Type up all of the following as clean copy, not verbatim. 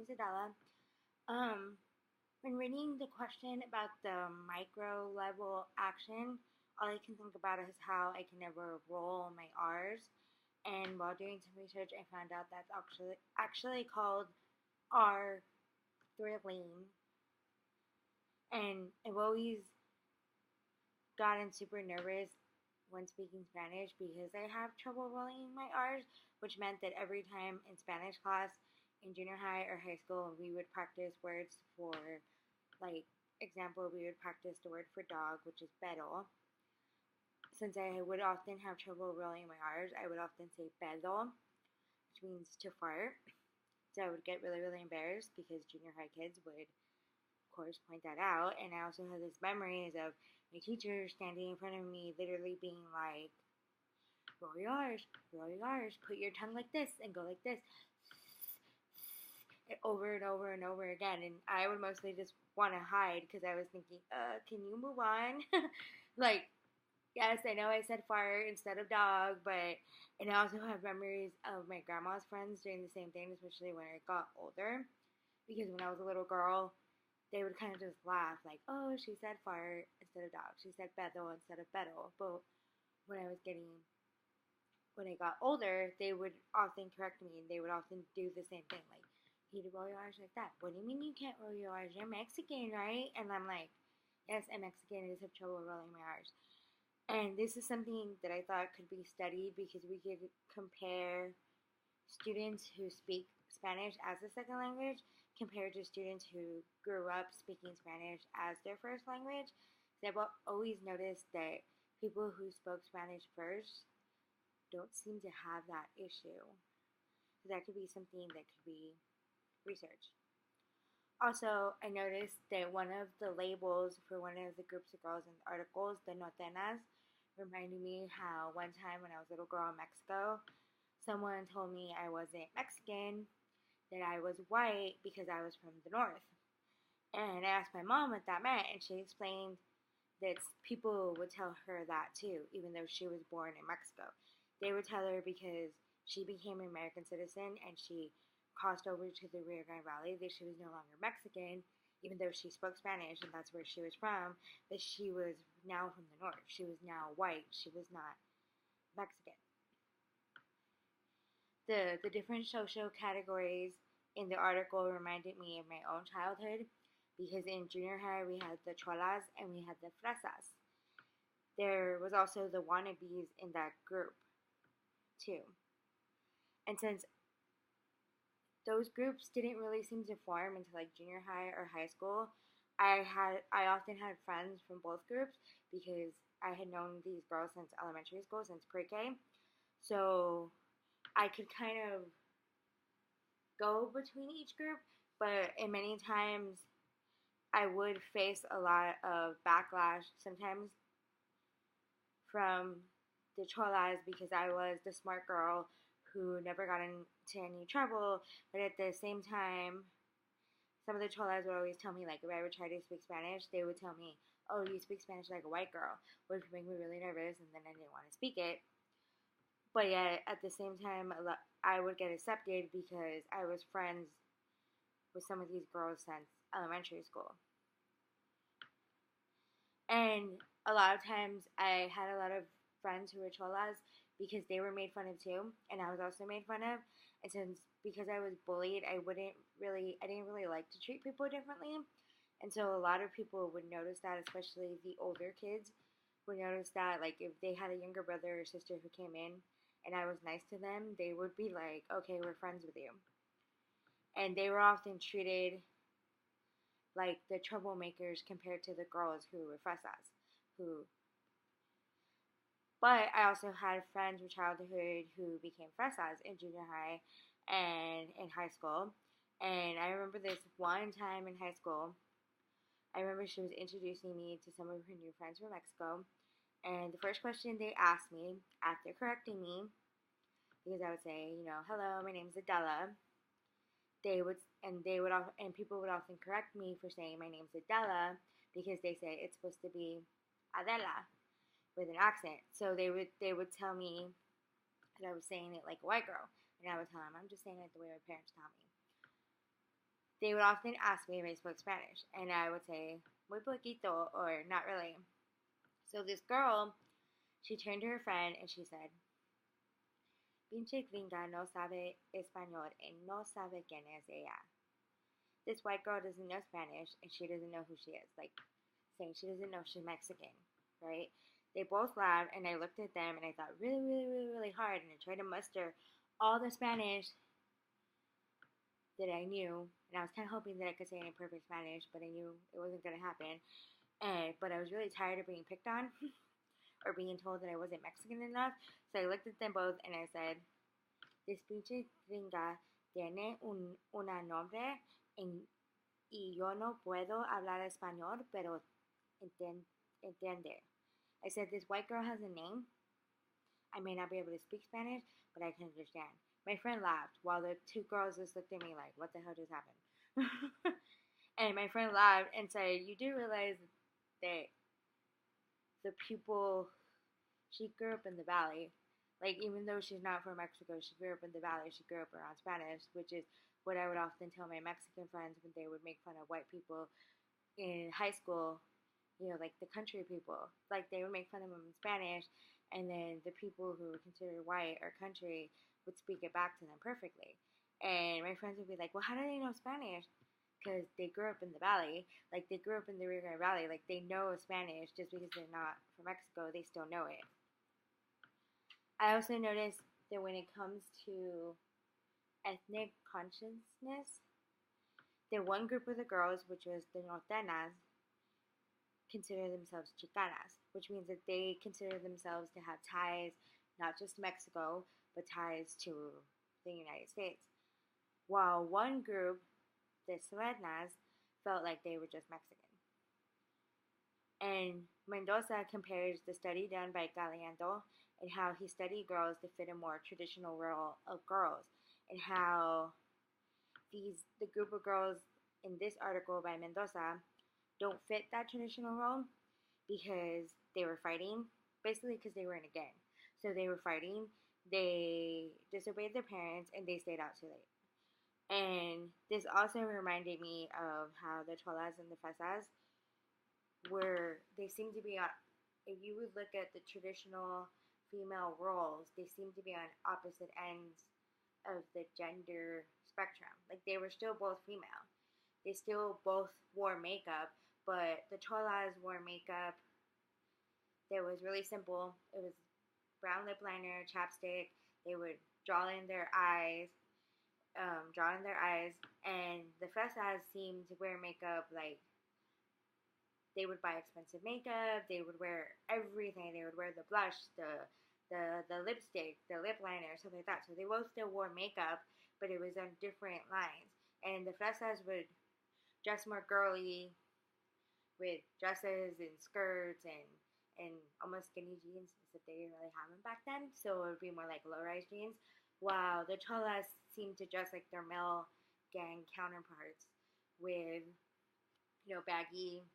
is Adela. Um, when reading the question about the micro level action, all I can think about is how I can never roll my R's. And while doing some research, I found out that's actually called R thrilling. And I've always gotten super nervous when speaking Spanish because I have trouble rolling my R's, which meant that every time in Spanish class in junior high or high school, we would practice words for, like, example, we would practice the word for dog, which is pedo. Since I would often have trouble rolling my R's, I would often say pedo, which means to fart. So I would get really, really embarrassed because junior high kids would, of course, point that out. And I also have these memories of my teacher standing in front of me, literally being like, roll your R's, put your tongue like this and go like this. Over and over and over again. And I would mostly just want to hide because I was thinking, can you move on? Like, yes, I know I said fart instead of dog, but, and I also have memories of my grandma's friends doing the same thing, especially when I got older. Because when I was a little girl, they would kind of just laugh, like, oh, she said fart instead of dog. She said pedo instead of pedo. But when I got older, they would often correct me, and they would often do the same thing, like, you need to roll your R's like that. What do you mean you can't roll your R's? You're Mexican, right? And I'm like, yes, I'm Mexican. I just have trouble rolling my R's. And this is something that I thought could be studied because we could compare students who speak Spanish as a second language compared to students who grew up speaking Spanish as their first language. So I've always noticed that people who spoke Spanish first don't seem to have that issue. So that could be something that could be researched. Also, I noticed that one of the labels for one of the groups of girls in the articles, the nortenas, reminded me how one time when I was a little girl in Mexico, someone told me I wasn't Mexican, that I was white because I was from the north. And I asked my mom what that meant, and she explained that people would tell her that too, even though she was born in Mexico. They would tell her because she became an American citizen and she crossed over to the Rio Grande Valley that she was no longer Mexican, even though she spoke Spanish and that's where she was from, that she was now from the north. She was now white. She was not Mexican. The different social categories in the article reminded me of my own childhood because in junior high we had the cholas and we had the fresas. There was also the wannabes in that group too. And since those groups didn't really seem to form until like junior high or high school, I often had friends from both groups because I had known these girls since elementary school, since pre-K. So I could kind of go between each group, but in many times I would face a lot of backlash sometimes from the cholas because I was the smart girl who never got into any trouble, but at the same time, some of the cholas would always tell me, like, if I would try to speak Spanish, they would tell me, oh, you speak Spanish like a white girl, which would make me really nervous, and then I didn't want to speak it. But yet, at the same time, I would get accepted because I was friends with some of these girls since elementary school. And a lot of times, I had a lot of friends who were cholas because they were made fun of too, and I was also made fun of. And because I was bullied, I didn't really like to treat people differently. And so a lot of people would notice that, especially the older kids would notice that, like, if they had a younger brother or sister who came in and I was nice to them, they would be like, okay, we're friends with you. And they were often treated like the troublemakers compared to the girls who were fresas, who But I also had friends from childhood who became fresas in junior high and in high school. And I remember this one time in high school, I remember she was introducing me to some of her new friends from Mexico. And the first question they asked me after correcting me, because I would say, hello, my name's Adela. And people would often correct me for saying my name's Adela because they say it's supposed to be Adela with an accent. So they would tell me that I was saying it like a white girl, and I would tell them I'm just saying it the way my parents taught me. they would often ask me if I spoke Spanish, and I would say muy poquito or not really. So this girl, she turned to her friend and she said, "Pinche gringa no sabe español y no sabe quién es ella." This white girl doesn't know Spanish and she doesn't know who she is. Like saying she doesn't know she's Mexican, right? They both laughed and I looked at them and I thought really, really, really, really hard and I tried to muster all the Spanish that I knew, and I was kind of hoping that I could say it in perfect Spanish, but I knew it wasn't going to happen. But I was really tired of being picked on or being told that I wasn't Mexican enough. So I looked at them both and I said, "This pinche gringa tiene una nombre y yo no puedo hablar español, pero entiende." I said, "This white girl has a name. I may not be able to speak Spanish, but I can understand." My friend laughed while the two girls just looked at me like, "What the hell just happened?" And my friend laughed and said, "You do realize that the people, she grew up in the valley. Like, even though she's not from Mexico, she grew up in the valley. She grew up around Spanish, which is what I would often tell my Mexican friends when they would make fun of white people in high school, like the country people. Like, they would make fun of them in Spanish, and then the people who were considered white or country would speak it back to them perfectly. And my friends would be like, "Well, how do they know Spanish?" Because they grew up in the valley. Like, they grew up in the Rio Grande Valley. Like, they know Spanish just because they're not from Mexico. They still know it. I also noticed that when it comes to ethnic consciousness, the one group of the girls, which was the norteñas, consider themselves chicanas, which means that they consider themselves to have ties not just to Mexico, but ties to the United States. While one group, the slawenas, felt like they were just Mexican. And Mendoza compares the study done by Galeano and how he studied girls to fit a more traditional role of girls, and how the group of girls in this article by Mendoza don't fit that traditional role because they were fighting, basically because they were in a gang. So they were fighting, they disobeyed their parents, and they stayed out too late. And this also reminded me of how the cholas and the fresas they seem to be on, if you would look at the traditional female roles, they seem to be on opposite ends of the gender spectrum. Like, they were still both female. They still both wore makeup, but the cholas wore makeup that was really simple. It was brown lip liner, chapstick. They would draw in their eyes, and the fresas seemed to wear makeup like they would buy expensive makeup. They would wear everything. They would wear the blush, the lipstick, the lip liner, stuff like that. So they both still wore makeup, but it was on different lines. And the fresas would dress more girly with dresses and skirts and almost skinny jeans, except they didn't really have them back then. So it would be more like low-rise jeans. While the cholas seemed to dress like their male gang counterparts with, baggy.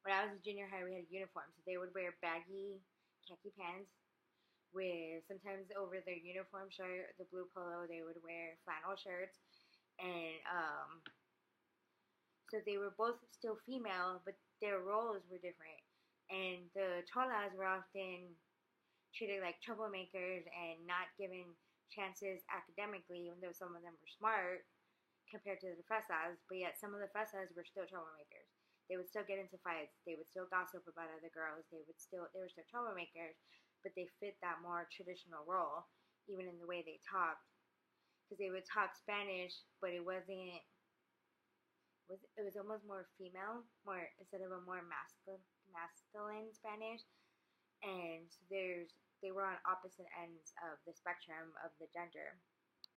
When I was in junior high, we had a uniform, so they would wear baggy khaki pants with sometimes over their uniform shirt, the blue polo, they would wear flannel shirts, and so they were both still female, but their roles were different. And the cholas were often treated like troublemakers and not given chances academically, even though some of them were smart compared to the fresas, but yet some of the fresas were still troublemakers. They would still get into fights. They would still gossip about other girls. They were still troublemakers, but they fit that more traditional role, even in the way they talked, because they would talk Spanish, but it was almost more female, more instead of a more masculine Spanish, and so they were on opposite ends of the spectrum of the gender.